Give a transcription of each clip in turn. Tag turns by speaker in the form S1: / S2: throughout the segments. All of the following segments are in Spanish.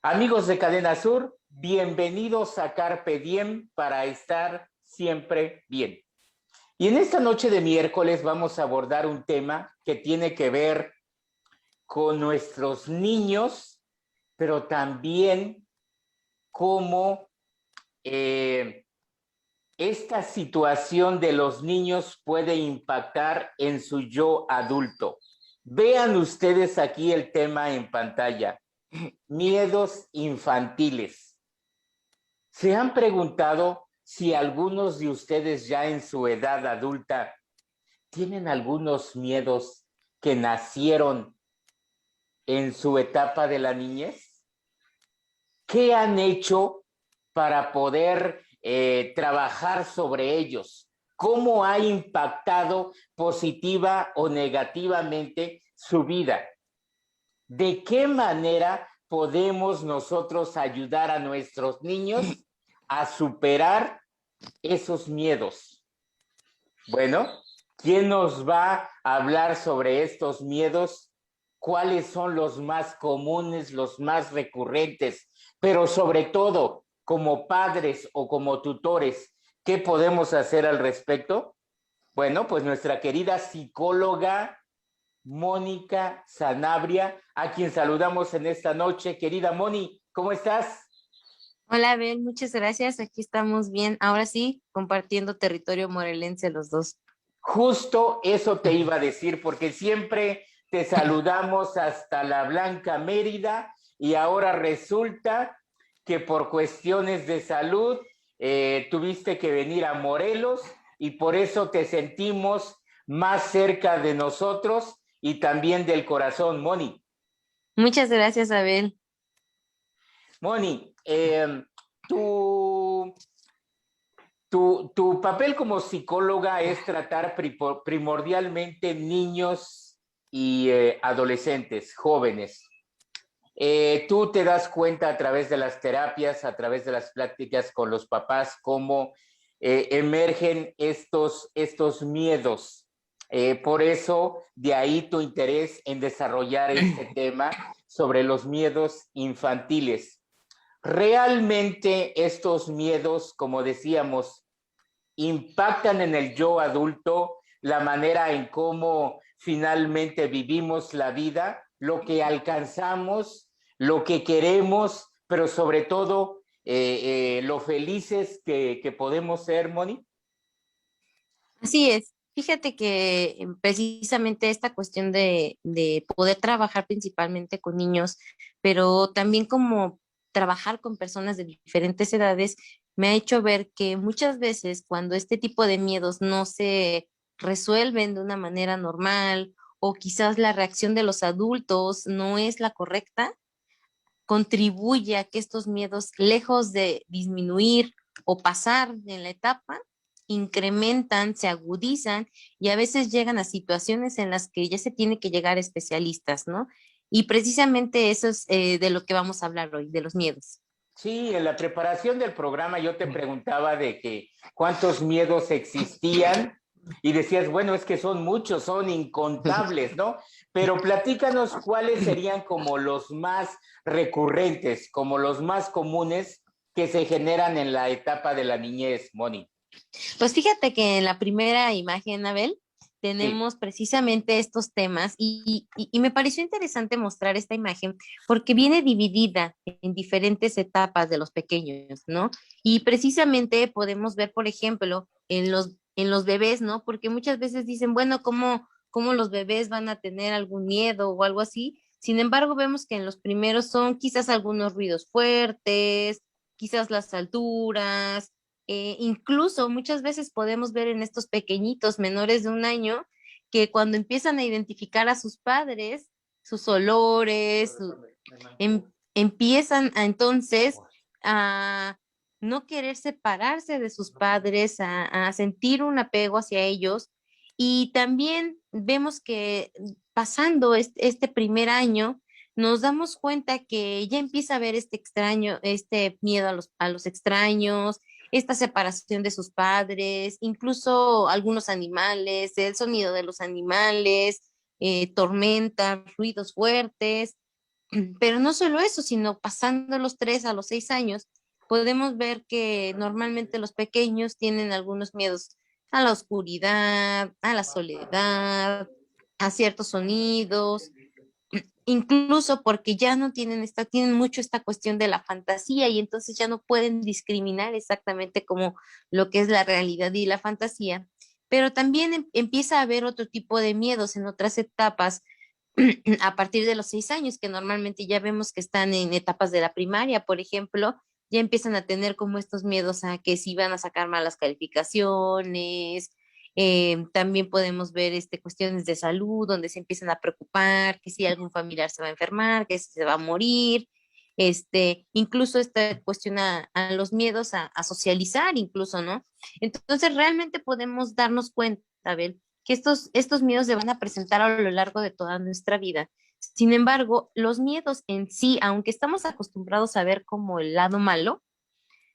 S1: Amigos de Cadena Sur, bienvenidos a Carpe Diem para estar siempre bien. Y en esta noche de miércoles vamos a abordar un tema que tiene que ver con nuestros niños, pero también cómo esta situación de los niños puede impactar en su yo adulto. Vean ustedes aquí el tema en pantalla. Miedos infantiles. ¿Se han preguntado si algunos de ustedes ya en su edad adulta tienen algunos miedos que nacieron en su etapa de la niñez? ¿Qué han hecho para poder trabajar sobre ellos? ¿Cómo ha impactado positiva o negativamente su vida? ¿De qué manera podemos nosotros ayudar a nuestros niños a superar esos miedos? Bueno, ¿quién nos va a hablar sobre estos miedos? ¿Cuáles son los más comunes, los más recurrentes? Pero sobre todo, como padres o como tutores, ¿qué podemos hacer al respecto? Bueno, pues nuestra querida psicóloga Mónica Sanabria, a quien saludamos en esta noche. Querida Moni, ¿cómo estás?
S2: Hola, Abel, muchas gracias. Aquí estamos bien. Ahora sí, compartiendo territorio morelense los dos.
S1: Justo eso te iba a decir, porque siempre te saludamos hasta la Blanca Mérida y ahora resulta que por cuestiones de salud tuviste que venir a Morelos y por eso te sentimos más cerca de nosotros y también del corazón, Moni.
S2: Muchas gracias, Abel.
S1: Moni, tu, tu papel como psicóloga es tratar primordialmente niños y adolescentes, jóvenes. Tú te das cuenta a través de las terapias, a través de las pláticas con los papás, cómo emergen estos miedos. Por eso, de ahí tu interés en desarrollar este tema sobre los miedos infantiles. Realmente estos miedos, como decíamos, impactan en el yo adulto, la manera en cómo finalmente vivimos la vida, lo que alcanzamos, lo que queremos, pero sobre todo lo felices que podemos ser, Moni.
S2: Así es. Fíjate que precisamente esta cuestión de poder trabajar principalmente con niños, pero también como trabajar con personas de diferentes edades, me ha hecho ver que muchas veces cuando este tipo de miedos no se resuelven de una manera normal o quizás la reacción de los adultos no es la correcta, contribuye a que estos miedos, lejos de disminuir o pasar en la etapa, incrementan, se agudizan y a veces llegan a situaciones en las que ya se tiene que llegar a especialistas, ¿no? Y precisamente eso es de lo que vamos a hablar hoy, de los miedos.
S1: Sí, en la preparación del programa yo te preguntaba de que cuántos miedos existían y decías, bueno, es que son muchos, son incontables, ¿no? Pero platícanos cuáles serían como los más recurrentes, como los más comunes que se generan en la etapa de la niñez, Moni.
S2: Pues fíjate que en la primera imagen, Abel,
S1: Sí.
S2: tenemos precisamente estos temas y me pareció interesante mostrar esta imagen porque viene dividida en diferentes etapas de los pequeños, ¿no? Y precisamente podemos ver, por ejemplo, en los bebés, ¿no? Porque muchas veces dicen, bueno, ¿cómo los bebés van a tener algún miedo o algo así? Sin embargo, vemos que en los primeros son quizás algunos ruidos fuertes, quizás las alturas, incluso muchas veces podemos ver en estos pequeñitos menores de un año que cuando empiezan a identificar a sus padres, sus olores, empiezan a, entonces a no querer separarse de sus padres, a sentir un apego hacia ellos. Y también vemos que pasando este primer año, nos damos cuenta que ya empieza a haber este extraño, este miedo a los extraños, esta separación de sus padres, incluso algunos animales, el sonido de los animales, tormentas, ruidos fuertes. Pero no solo eso, sino pasando los 3 a los 6 años, podemos ver que normalmente los pequeños tienen algunos miedos a la oscuridad, a la soledad, a ciertos sonidos, incluso porque ya no tienen tienen mucho esta cuestión de la fantasía y entonces ya no pueden discriminar exactamente como lo que es la realidad y la fantasía. Pero también empieza a haber otro tipo de miedos en otras etapas a partir de los 6 años, que normalmente ya vemos que están en etapas de la primaria, por ejemplo, ya empiezan a tener como estos miedos a que si van a sacar malas calificaciones. También podemos ver cuestiones de salud, donde se empiezan a preocupar, que si algún familiar se va a enfermar, que si se va a morir. Incluso esta cuestión a los miedos a socializar, incluso, ¿no? Entonces, realmente podemos darnos cuenta, Abel, que estos miedos se van a presentar a lo largo de toda nuestra vida. Sin embargo, los miedos en sí, aunque estamos acostumbrados a ver como el lado malo,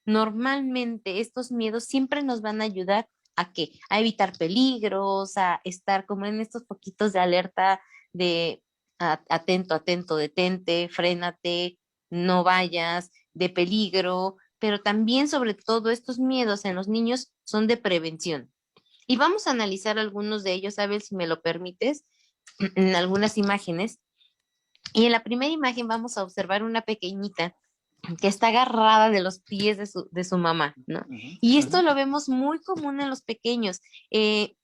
S2: normalmente estos miedos siempre nos van a ayudar a qué? A evitar peligros, a estar como en estos poquitos de alerta de atento, atento, detente, frénate, no vayas, de peligro, pero también sobre todo estos miedos en los niños son de prevención. Y vamos a analizar algunos de ellos, Abel, si me lo permites, en algunas imágenes. Y en la primera imagen vamos a observar una pequeñita que está agarrada de los pies de su mamá, ¿no?
S1: Ujú,
S2: Y esto
S1: ujú,
S2: lo vemos muy común en los pequeños.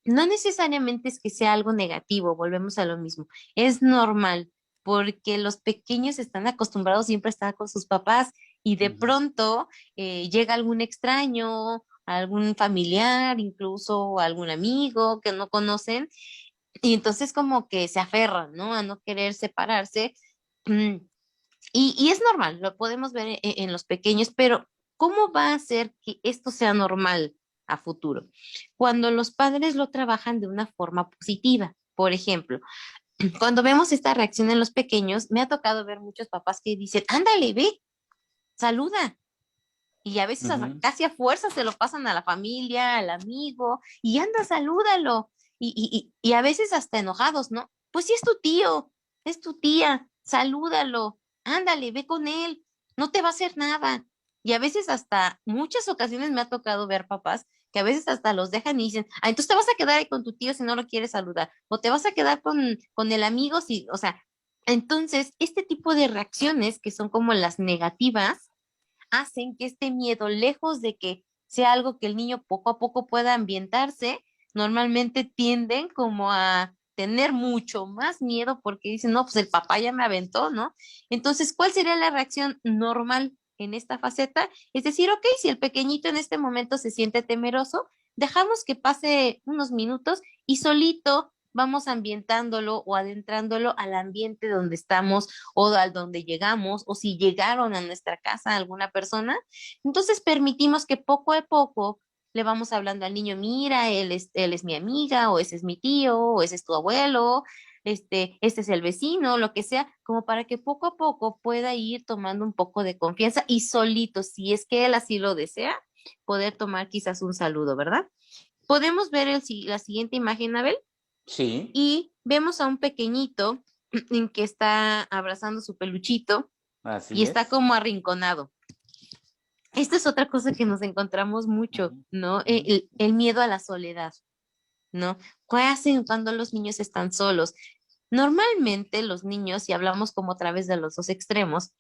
S2: No necesariamente es que sea algo negativo, volvemos a lo mismo. Es normal porque los pequeños están acostumbrados siempre a estar con sus papás y de
S1: ujú.
S2: pronto llega algún extraño, algún familiar, incluso algún amigo que no conocen y entonces como que se aferran, ¿no? A no querer separarse. Mm, y es normal, lo podemos ver en los pequeños, pero ¿cómo va a ser que esto sea normal a futuro? Cuando los padres lo trabajan de una forma positiva. Por ejemplo, cuando vemos esta reacción en los pequeños, me ha tocado ver muchos papás que dicen, ándale, ve, saluda. Y a veces hasta
S1: Ujú.
S2: casi a fuerza se lo pasan a la familia, al amigo, y anda, salúdalo. Y a veces hasta enojados, ¿no? Pues sí es tu tío, es tu tía, salúdalo, ándale, ve con él, no te va a hacer nada. Y a veces hasta muchas ocasiones me ha tocado ver papás que a veces hasta los dejan y dicen, ah, entonces te vas a quedar ahí con tu tío si no lo quieres saludar, o te vas a quedar con el amigo si, o sea, entonces este tipo de reacciones que son como las negativas, hacen que este miedo, lejos de que sea algo que el niño poco a poco pueda ambientarse, normalmente tienden como a tener mucho más miedo porque dicen, no, pues el papá ya me aventó, ¿no? Entonces, ¿cuál sería la reacción normal en esta faceta? Es decir, ok, si el pequeñito en este momento se siente temeroso, dejamos que pase unos minutos y solito vamos ambientándolo o adentrándolo al ambiente donde estamos o al donde llegamos, o si llegaron a nuestra casa alguna persona, entonces permitimos que poco a poco le vamos hablando al niño, mira, él es mi amiga, o ese es mi tío, o ese es tu abuelo, este es el vecino, lo que sea, como para que poco a poco pueda ir tomando un poco de confianza y solito, si es que él así lo desea, poder tomar quizás un saludo, ¿verdad? Podemos ver la siguiente imagen, Abel,
S1: Sí,
S2: y vemos a un pequeñito en que está abrazando su peluchito y
S1: así
S2: está
S1: es.
S2: como arrinconado. Esta es otra cosa que nos encontramos mucho,
S1: Ujú,
S2: ¿no?
S1: ujú.
S2: El miedo a la soledad, ¿no? ¿Qué hacen cuando los niños están solos? Normalmente los niños, si hablamos como a través de los dos extremos,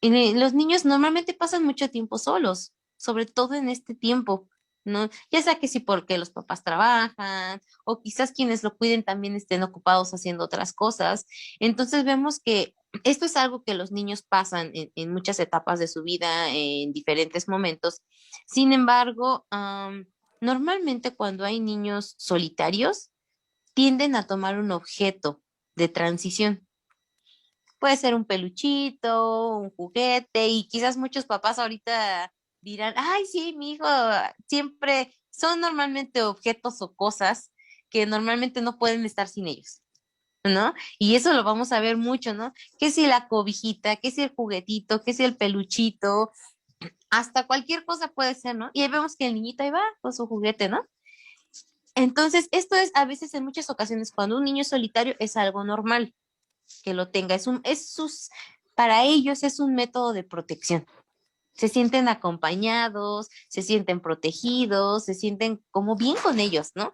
S2: los niños normalmente pasan mucho tiempo solos, sobre todo en este tiempo, ¿no? Ya sea que sí porque los papás trabajan o quizás quienes lo cuiden también estén ocupados haciendo otras cosas. Entonces vemos que esto es algo que los niños pasan en muchas etapas de su vida, en diferentes momentos. Sin embargo, normalmente cuando hay niños solitarios, tienden a tomar un objeto de transición. Puede ser un peluchito, un juguete, y quizás muchos papás ahorita dirán, ay, sí, mi hijo, siempre son normalmente objetos o cosas que normalmente no pueden estar sin ellos, ¿no? Y eso lo vamos a ver mucho, ¿no? Que si la cobijita, que si el juguetito, que si el peluchito, hasta cualquier cosa puede ser, ¿no? Y ahí vemos que el niñito ahí va con su juguete, ¿no? Entonces, esto es a veces en muchas ocasiones cuando un niño es solitario es algo normal que lo tenga. para ellos es un método de protección. Se sienten acompañados, se sienten protegidos, se sienten como bien con ellos, ¿no?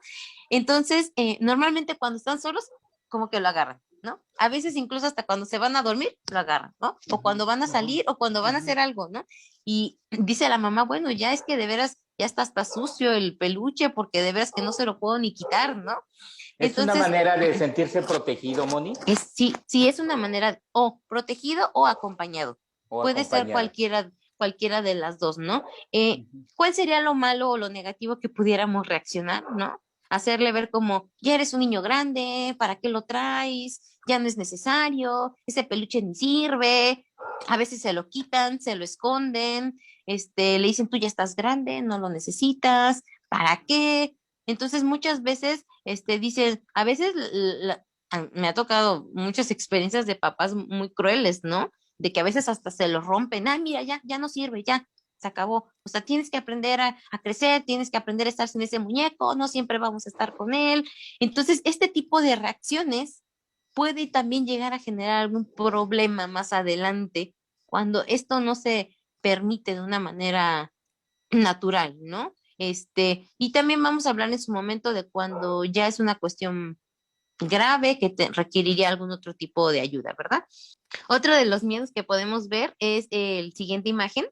S2: Entonces, normalmente cuando están solos, como que lo agarran, ¿no? A veces incluso hasta cuando se van a dormir, lo agarran, ¿no? O cuando van a salir o cuando van a hacer algo, ¿no? Y dice la mamá, bueno, ya es que de veras, ya está hasta sucio el peluche porque de veras que no se lo puedo ni quitar, ¿no?
S1: Es una
S2: Entonces,
S1: manera de sentirse protegido, Moni,
S2: sí, sí es una manera o protegido o acompañado.
S1: o
S2: Puede ser
S1: acompañado.
S2: cualquiera de las dos, ¿no? ¿Cuál sería lo malo o lo negativo que pudiéramos reaccionar, ¿no? Hacerle ver como, ya eres un niño grande, ¿para qué lo traes? Ya no es necesario, ese peluche ni sirve. A veces se lo quitan, se lo esconden, le dicen, tú ya estás grande, no lo necesitas, ¿para qué? Entonces muchas veces, dicen, a veces me ha tocado muchas experiencias de papás muy crueles, ¿no? De que a veces hasta se lo rompen. Ah, mira, ya no sirve, ya, se acabó. O sea, tienes que aprender a crecer, tienes que aprender a estar sin ese muñeco, no siempre vamos a estar con él. Entonces, este tipo de reacciones puede también llegar a generar algún problema más adelante cuando esto no se permite de una manera natural, ¿no? Y también vamos a hablar en su momento de cuando ya es una cuestión grave que requeriría algún otro tipo de ayuda, ¿verdad? Otro de los miedos que podemos ver es el siguiente imagen,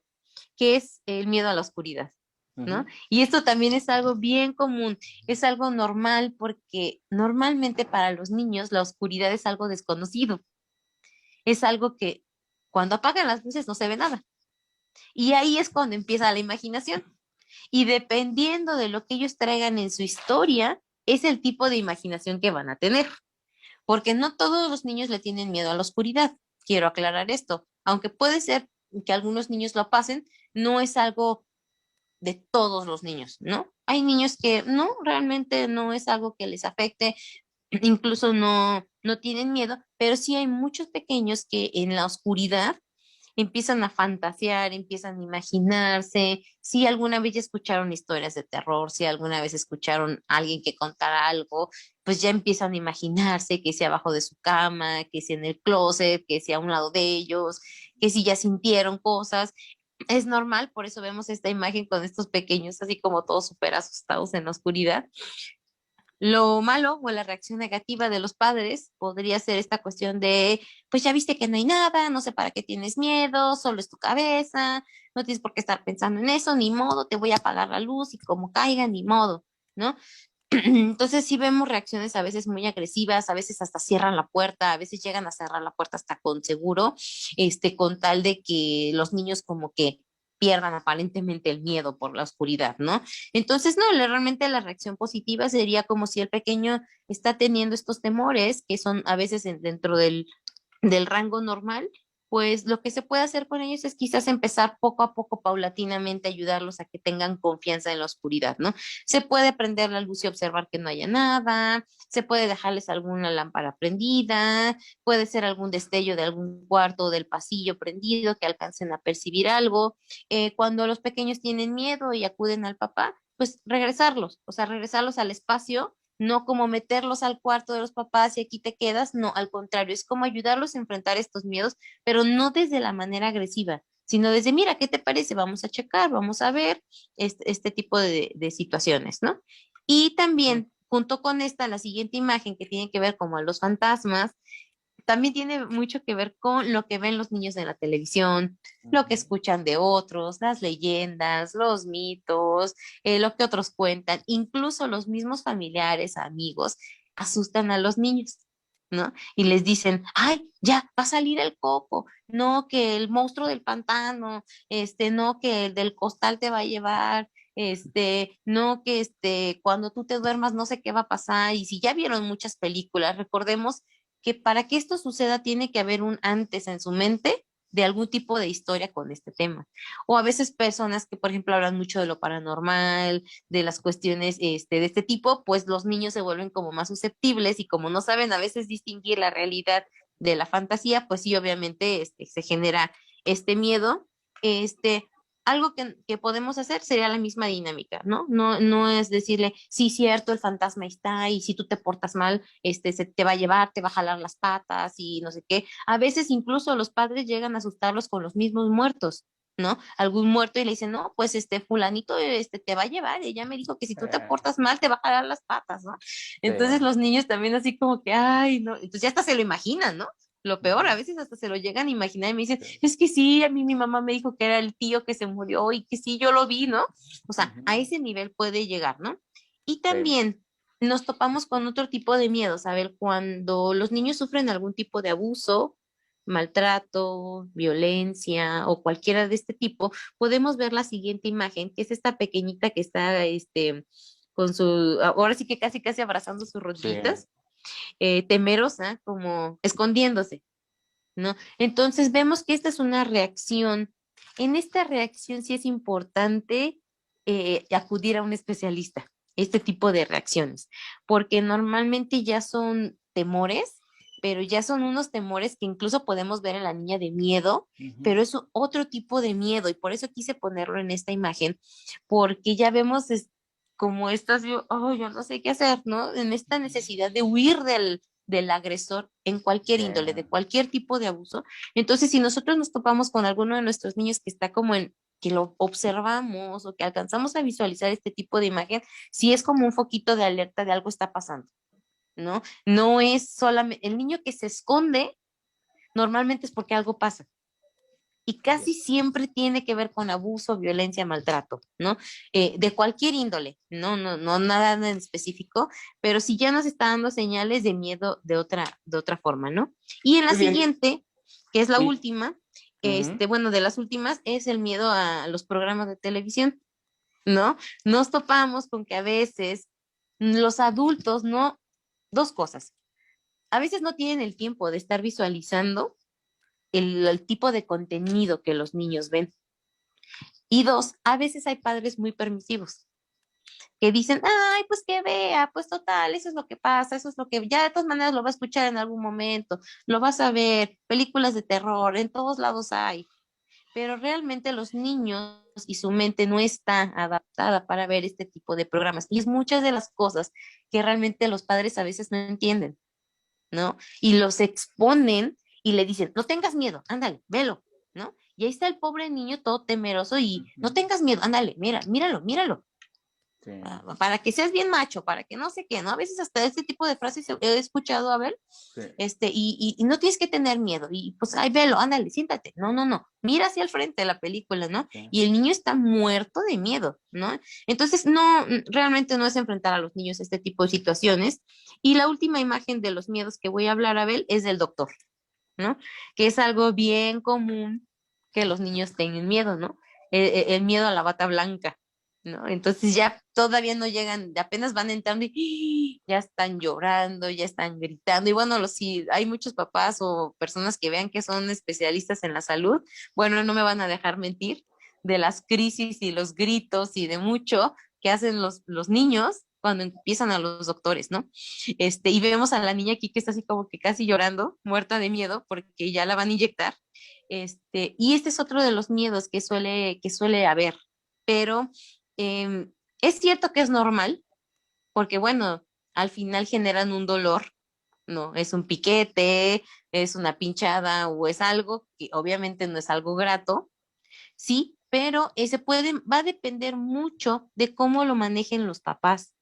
S2: que es el miedo a la oscuridad, ¿no? Y esto también es algo bien común, es algo normal porque normalmente para los niños la oscuridad es algo desconocido, es algo que cuando apagan las luces no se ve nada. Y ahí es cuando empieza la imaginación. Y dependiendo de lo que ellos traigan en su historia, es el tipo de imaginación que van a tener. Porque no todos los niños le tienen miedo a la oscuridad. Quiero aclarar esto. Aunque puede ser que algunos niños lo pasen, no es algo de todos los niños, ¿no? Hay niños que no, realmente no es algo que les afecte, incluso no tienen miedo, pero sí hay muchos pequeños que en la oscuridad empiezan a fantasear, empiezan a imaginarse, si alguna vez ya escucharon historias de terror, si alguna vez escucharon a alguien que contara algo, pues ya empiezan a imaginarse que sea abajo de su cama, que sea en el closet, que sea a un lado de ellos, que si ya sintieron cosas. Es normal, por eso vemos esta imagen con estos pequeños así como todos súper asustados en la oscuridad. Lo malo o la reacción negativa de los padres podría ser esta cuestión de, pues ya viste que no hay nada, no sé para qué tienes miedo, solo es tu cabeza, no tienes por qué estar pensando en eso, ni modo, te voy a apagar la luz y como caiga, ni modo, ¿no? Entonces sí vemos reacciones a veces muy agresivas, a veces hasta cierran la puerta, a veces llegan a cerrar la puerta hasta con seguro, con tal de que los niños como que pierdan aparentemente el miedo por la oscuridad, ¿no? Entonces, no, realmente la reacción positiva sería como si el pequeño está teniendo estos temores que son a veces dentro del rango normal, pues lo que se puede hacer con ellos es quizás empezar poco a poco, paulatinamente, ayudarlos a que tengan confianza en la oscuridad, ¿no? Se puede prender la luz y observar que no haya nada, se puede dejarles alguna lámpara prendida, puede ser algún destello de algún cuarto o del pasillo prendido que alcancen a percibir algo. Cuando los pequeños tienen miedo y acuden al papá, pues regresarlos, o sea, regresarlos al espacio, no como meterlos al cuarto de los papás y aquí te quedas, no, al contrario, es como ayudarlos a enfrentar estos miedos, pero no desde la manera agresiva, sino desde, mira, ¿qué te parece? Vamos a checar, vamos a ver este tipo de situaciones, ¿no? Y también, junto con esta, la siguiente imagen que tiene que ver como a los fantasmas, también tiene mucho que ver con lo que ven los niños en la televisión, lo que escuchan de otros, las leyendas, los mitos, lo que otros cuentan, incluso los mismos familiares, amigos, asustan a los niños, ¿no? Y les dicen, ay, ya va a salir el coco, no que el monstruo del pantano, no que el del costal te va a llevar. No que cuando tú te duermas no sé qué va a pasar, y si ya vieron muchas películas, recordemos que para que esto suceda tiene que haber un antes en su mente de algún tipo de historia con este tema. O a veces personas que, por ejemplo, hablan mucho de lo paranormal, de las cuestiones de este tipo, pues los niños se vuelven como más susceptibles y como no saben a veces distinguir la realidad de la fantasía, pues sí, obviamente se genera este miedo. Este, algo que podemos hacer sería la misma dinámica, ¿no? No es decirle, sí, cierto, el fantasma está y si tú te portas mal, se te va a llevar, te va a jalar las patas y no sé qué. A veces incluso los padres llegan a asustarlos con los mismos muertos, ¿no? Algún muerto y le dicen, no, pues fulanito, te va a llevar, ella me dijo que si tú te portas mal, te va a jalar las patas, ¿no?
S1: Sí,
S2: Entonces los niños también así como que, ay, no, entonces ya hasta se lo imaginan, ¿no? Lo peor, a veces hasta se lo llegan a imaginar y me dicen,
S1: sí.
S2: es que sí, a mí mi mamá me dijo que era el tío que se murió y que sí, yo lo vi, ¿no? O sea, a
S1: Ujú,
S2: ese nivel puede llegar, ¿no? Y
S1: sí,
S2: también nos topamos con otro tipo de miedos, a ver, cuando los niños sufren algún tipo de abuso, maltrato, violencia o cualquiera de este tipo, podemos ver la siguiente imagen, que es esta pequeñita que está, con su, ahora sí que casi, casi abrazando sus
S1: sí.
S2: rodillitas, temerosa, como escondiéndose, ¿no? Entonces vemos que esta es una reacción. En esta reacción sí es importante acudir a un especialista, este tipo de reacciones, porque normalmente ya son temores, pero ya son unos temores que incluso podemos ver en la niña de miedo,
S1: Ujú,
S2: pero es otro tipo de miedo y por eso quise ponerlo en esta imagen, porque ya vemos como estas, oh, yo no sé qué hacer, ¿no? En esta necesidad de huir del agresor en cualquier
S1: sí,
S2: índole, de cualquier tipo de abuso. Entonces, si nosotros nos topamos con alguno de nuestros niños que está como en que lo observamos o que alcanzamos a visualizar este tipo de imagen, sí es como un foquito de alerta de algo está pasando, ¿no? No es solamente el niño que se esconde, normalmente es porque algo pasa. Y
S1: sí.
S2: casi siempre tiene que ver con abuso, violencia, maltrato, ¿no? De cualquier índole, no nada en específico, pero sí ya nos está dando señales de miedo de otra forma, ¿no? Y en la
S1: Muy bien.
S2: siguiente, que es la
S1: Y,
S2: última,
S1: ujú,
S2: bueno, de las últimas, es el miedo a los programas de televisión, ¿no? Nos topamos con que a veces los adultos, ¿no? Dos cosas. A veces no tienen el tiempo de estar visualizando el tipo de contenido que los niños ven. Y dos, a veces hay padres muy permisivos que dicen, ay, pues que vea, pues total, eso es lo que pasa, eso es lo que ya de todas maneras lo va a escuchar en algún momento, lo vas a ver, películas de terror, en todos lados hay, pero realmente los niños y su mente no está adaptada para ver este tipo de programas. Y es muchas de las cosas que realmente los padres a veces no entienden, ¿no? Y los exponen y le dicen, no tengas miedo, ándale, velo, ¿no? Y ahí está el pobre niño todo temeroso y no
S1: ujú,
S2: tengas miedo, ándale, míralo,
S1: sí,
S2: para que seas bien macho, para que no sé qué, ¿no? A veces hasta este tipo de frases he escuchado, a ver,
S1: sí,
S2: y no tienes que tener miedo, y pues ahí velo, ándale, siéntate, no, mira hacia el frente de la película, ¿no?
S1: sí.
S2: Y el niño está muerto de miedo, ¿no? Entonces, no, realmente no es enfrentar a los niños a este tipo de situaciones. Y la última imagen de los miedos que voy a hablar, Abel, es del doctor, ¿no? Que es algo bien común que los niños tengan miedo, ¿no? El miedo a la bata blanca, ¿no? Entonces ya todavía no llegan, apenas van entrando y ya están llorando, ya están gritando. Y bueno, si hay muchos papás o personas que vean que son especialistas en la salud, bueno, no me van a dejar mentir de las crisis y los gritos y de mucho que hacen los niños cuando empiezan a los doctores, ¿no? Y vemos a la niña aquí que está así como que casi llorando, muerta de miedo, porque ya la van a inyectar. Y este es otro de los miedos que suele haber, pero es cierto que es normal, porque bueno, al final generan un dolor, ¿no? Es un piquete, es una pinchada o es algo que obviamente no es algo grato, sí, pero va a depender mucho de cómo lo manejen los papás.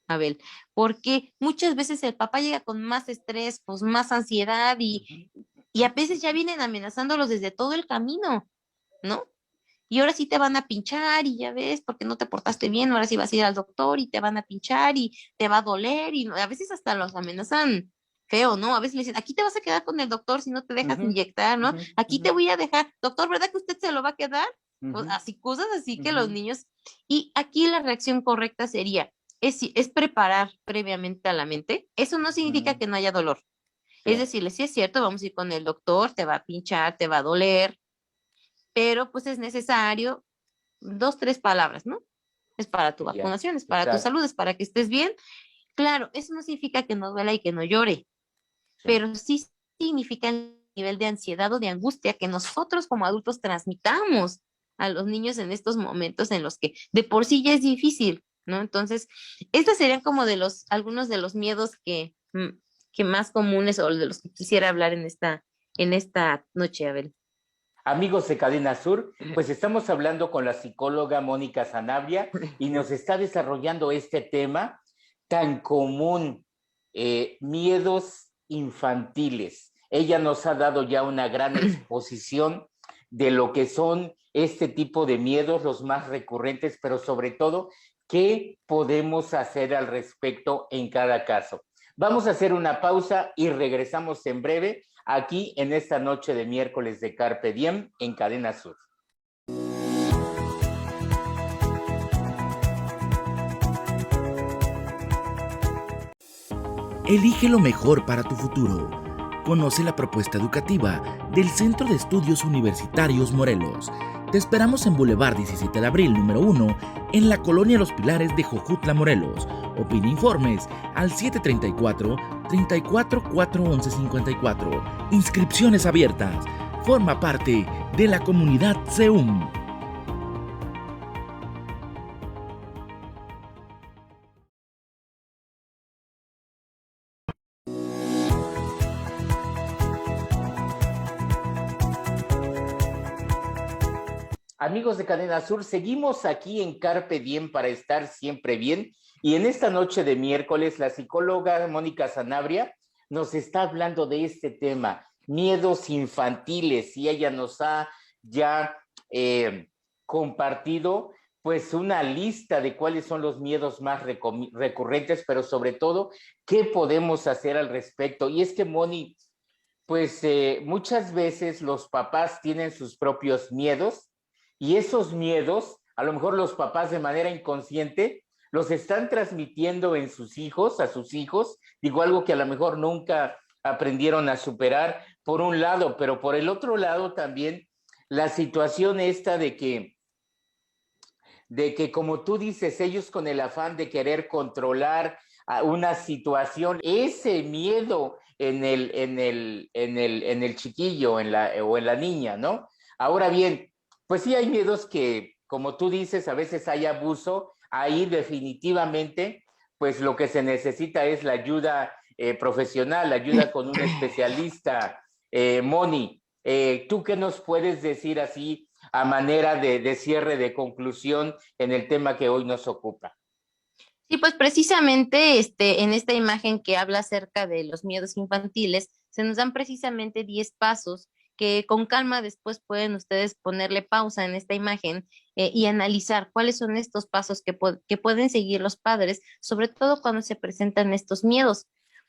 S2: Abel, porque muchas veces el papá llega con más estrés, pues más ansiedad
S1: Ujú,
S2: y a veces ya vienen amenazándolos desde todo el camino, ¿no? Y ahora sí te van a pinchar y ya ves, porque no te portaste bien, ahora sí vas a ir al doctor y te van a pinchar y te va a doler y a veces hasta los amenazan feo, ¿no? A veces le dicen, aquí te vas a quedar con el doctor si no te dejas
S1: ujú,
S2: inyectar, ¿no?
S1: ujú,
S2: Aquí
S1: ujú,
S2: te voy a dejar, doctor, ¿verdad que usted se lo va a quedar? Pues
S1: ujú,
S2: así, cosas así que
S1: ujú,
S2: los niños, y aquí la reacción correcta sería, es preparar previamente a la mente. Eso no significa
S1: ujú,
S2: que no haya dolor.
S1: sí,
S2: Es decirle, sí es cierto, vamos a ir con el doctor, te va a pinchar, te va a doler, pero pues es necesario dos, tres palabras, ¿no? Es para tu
S1: y ya,
S2: vacunación, es para tu
S1: exacto,
S2: salud, es para que estés bien. Claro, eso no significa que no duela y que no llore,
S1: sí,
S2: pero sí significa el nivel de ansiedad o de angustia que nosotros como adultos transmitamos. a los niños en estos momentos en los que de por sí ya es difícil, ¿no? Entonces, estos serían como algunos de los miedos que más comunes o de los que quisiera hablar en esta noche, Abel.
S1: Amigos de Cadena Sur, pues estamos hablando con la psicóloga Mónica Sanabria y nos está desarrollando este tema tan común, miedos infantiles. Ella nos ha dado ya una gran exposición de lo que son este tipo de miedos, los más recurrentes, pero sobre todo, ¿qué podemos hacer al respecto en cada caso? Vamos a hacer una pausa y regresamos en breve aquí en esta noche de miércoles de Carpe Diem en Cadena Sur.
S3: Elige lo mejor para tu futuro. Conoce la propuesta educativa del Centro de Estudios Universitarios Morelos. Te esperamos en Boulevard 17 de Abril, número 1, en la Colonia Los Pilares de Jojutla, Morelos. Opina informes al 734-34-411-54. Inscripciones abiertas. Forma parte de la comunidad CEUM.
S1: Amigos de Cadena Sur, seguimos aquí en Carpe Diem para estar siempre bien. Y en esta noche de miércoles, la psicóloga Mónica Sanabria nos está hablando de este tema, miedos infantiles, y ella nos ha ya compartido pues una lista de cuáles son los miedos más recurrentes, pero sobre todo, qué podemos hacer al respecto. Y es que, Moni, pues muchas veces los papás tienen sus propios miedos, y esos miedos, a lo mejor los papás de manera inconsciente, los están transmitiendo en sus hijos, a sus hijos, digo algo que a lo mejor nunca aprendieron a superar, por un lado, pero por el otro lado también la situación esta de que como tú dices, ellos con el afán de querer controlar una situación, ese miedo en el chiquillo o en la niña, ¿no? Ahora bien, pues sí hay miedos que, como tú dices, a veces hay abuso. Ahí definitivamente, pues lo que se necesita es la ayuda profesional, la ayuda con un especialista. Moni, ¿tú qué nos puedes decir así a manera de cierre, de conclusión en el tema que hoy nos ocupa?
S2: Sí, pues precisamente en esta imagen que habla acerca de los miedos infantiles, se nos dan precisamente 10 pasos que con calma después pueden ustedes ponerle pausa en esta imagen y analizar cuáles son estos pasos que pueden seguir los padres, sobre todo cuando se presentan estos miedos.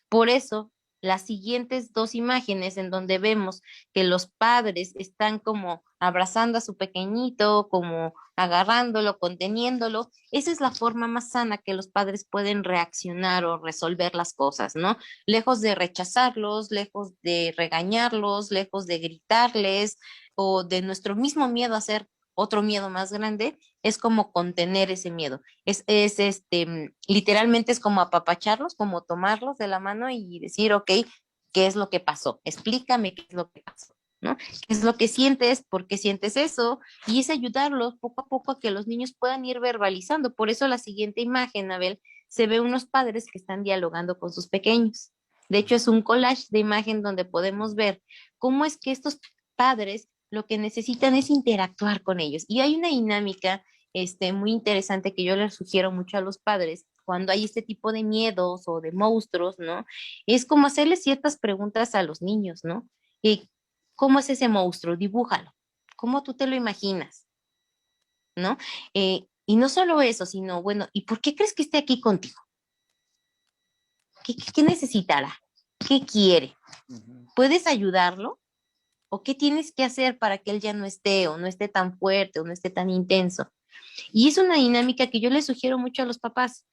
S2: Por eso, las siguientes dos imágenes en donde vemos que los padres están como abrazando a su pequeñito, como agarrándolo, conteniéndolo, esa es la forma más sana que los padres pueden reaccionar o resolver las cosas, ¿no? Lejos de rechazarlos, lejos de regañarlos, lejos de gritarles o de nuestro mismo miedo a hacer otro miedo más grande, es como contener ese miedo. Literalmente es como apapacharlos, como tomarlos de la mano y decir, ok, ¿qué es lo que pasó? Explícame qué es lo que pasó, ¿no? ¿Qué es lo que sientes? ¿Por qué sientes eso? Y es ayudarlos poco a poco a que los niños puedan ir verbalizando. Por eso la siguiente imagen, Abel, se ve unos padres que están dialogando con sus pequeños. De hecho, es un collage de imagen donde podemos ver cómo es que estos padres lo que necesitan es interactuar con ellos. Y hay una dinámica muy interesante que yo les sugiero mucho a los padres cuando hay este tipo de miedos o de monstruos, ¿no? Es como hacerles ciertas preguntas a los niños, ¿no? ¿Cómo es ese monstruo? Dibújalo. ¿Cómo tú te lo imaginas? ¿No? Y no solo eso, sino, bueno, ¿y por qué crees que esté aquí contigo? ¿Qué necesitará? ¿Qué quiere? ¿Puedes ayudarlo? ¿O qué tienes que hacer para que él ya no esté o no esté tan fuerte o no esté tan intenso? Y es una dinámica que yo le sugiero mucho a los papás,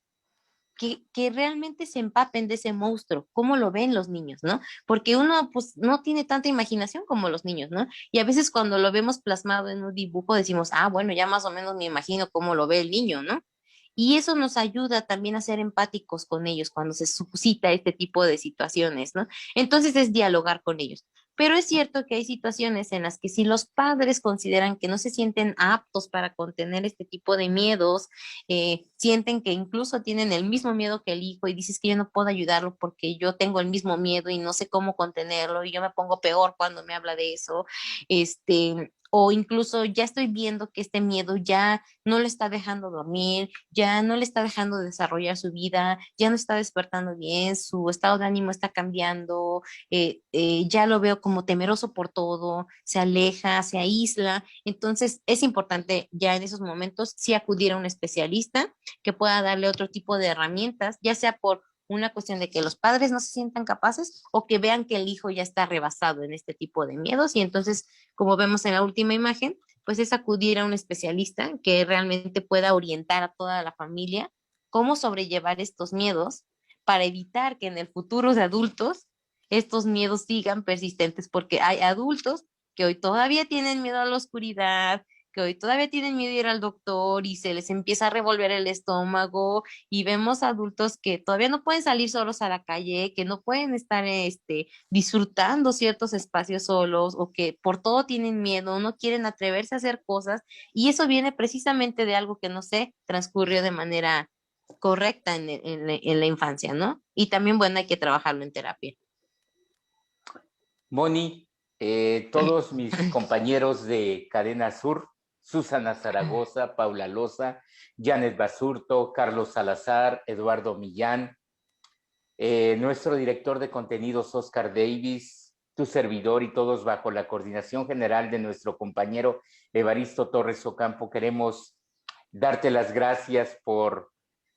S2: que realmente se empapen de ese monstruo, cómo lo ven los niños, ¿no? Porque uno pues no tiene tanta imaginación como los niños, ¿no? Y a veces cuando lo vemos plasmado en un dibujo decimos, ah, bueno, ya más o menos me imagino cómo lo ve el niño, ¿no? Y eso nos ayuda también a ser empáticos con ellos cuando se suscita este tipo de situaciones, ¿no? Entonces es dialogar con ellos. pero es cierto que hay situaciones en las que si los padres consideran que no se sienten aptos para contener este tipo de miedos, sienten que incluso tienen el mismo miedo que el hijo y dices que yo no puedo ayudarlo porque yo tengo el mismo miedo y no sé cómo contenerlo y yo me pongo peor cuando me habla de eso, o incluso ya estoy viendo que este miedo ya no le está dejando dormir, ya no le está dejando desarrollar su vida, ya no está despertando bien, su estado de ánimo está cambiando, ya lo veo como temeroso por todo, se aleja, se aísla. Entonces es importante ya en esos momentos sí acudir a un especialista que pueda darle otro tipo de herramientas, ya sea por una cuestión de que los padres no se sientan capaces o que vean que el hijo ya está rebasado en este tipo de miedos y entonces, como vemos en la última imagen, pues es acudir a un especialista que realmente pueda orientar a toda la familia cómo sobrellevar estos miedos para evitar que en el futuro de adultos estos miedos sigan persistentes, porque hay adultos que hoy todavía tienen miedo a la oscuridad, que hoy todavía tienen miedo a ir al doctor y se les empieza a revolver el estómago y vemos adultos que todavía no pueden salir solos a la calle, que no pueden estar disfrutando ciertos espacios solos o que por todo tienen miedo, no quieren atreverse a hacer cosas y eso viene precisamente de algo que no sé, transcurrió de manera correcta en la infancia, ¿no? Y también, bueno, hay que trabajarlo en terapia.
S1: Moni, todos mis compañeros de Cadena Sur, Susana Zaragoza, Paula Loza, Janet Basurto, Carlos Salazar, Eduardo Millán, nuestro director de contenidos, Oscar Davis, tu servidor y todos bajo la coordinación general de nuestro compañero Evaristo Torres Ocampo, queremos darte las gracias por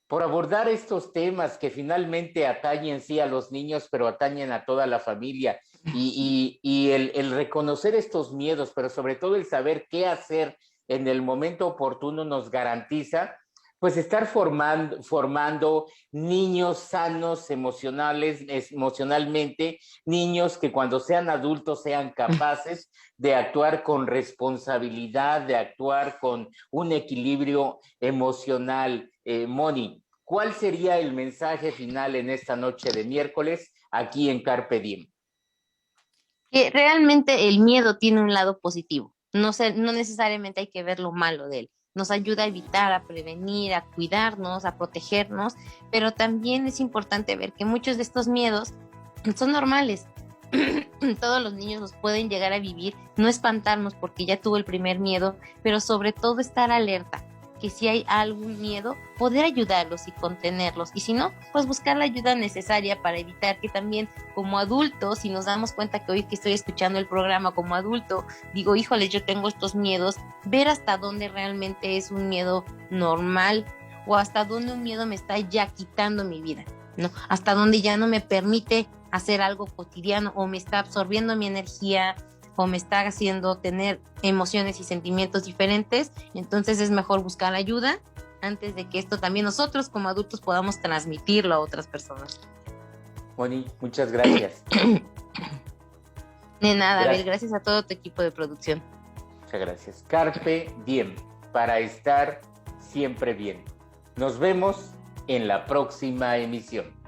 S1: abordar estos temas que finalmente atañen sí a los niños, pero atañen a toda la familia. Y el reconocer estos miedos, pero sobre todo el saber qué hacer en el momento oportuno nos garantiza pues estar formando niños sanos emocionalmente, niños que cuando sean adultos sean capaces de actuar con responsabilidad, de actuar con un equilibrio emocional. Moni, ¿cuál sería el mensaje final en esta noche de miércoles aquí en Carpe Diem?
S2: Que realmente el miedo tiene un lado positivo. No necesariamente hay que ver lo malo de él. Nos ayuda a evitar, a prevenir, a cuidarnos, a protegernos, pero también es importante ver que muchos de estos miedos son normales. Todos los niños los pueden llegar a vivir, no espantarnos porque ya tuvo el primer miedo, pero sobre todo estar alerta, que si hay algún miedo, poder ayudarlos y contenerlos, y si no, pues buscar la ayuda necesaria para evitar que también como adultos, si nos damos cuenta que hoy que estoy escuchando el programa como adulto, digo, híjole, yo tengo estos miedos, ver hasta dónde realmente es un miedo normal o hasta dónde un miedo me está ya quitando mi vida, ¿no? Hasta dónde ya no me permite hacer algo cotidiano o me está absorbiendo mi energía o me está haciendo tener emociones y sentimientos diferentes. Entonces es mejor buscar ayuda antes de que esto también nosotros como adultos podamos transmitirlo a otras personas.
S1: Moni, muchas gracias.
S2: De nada, gracias. Gracias a todo tu equipo de producción.
S1: Muchas gracias. Carpe Diem, para estar siempre bien. Nos vemos en la próxima emisión.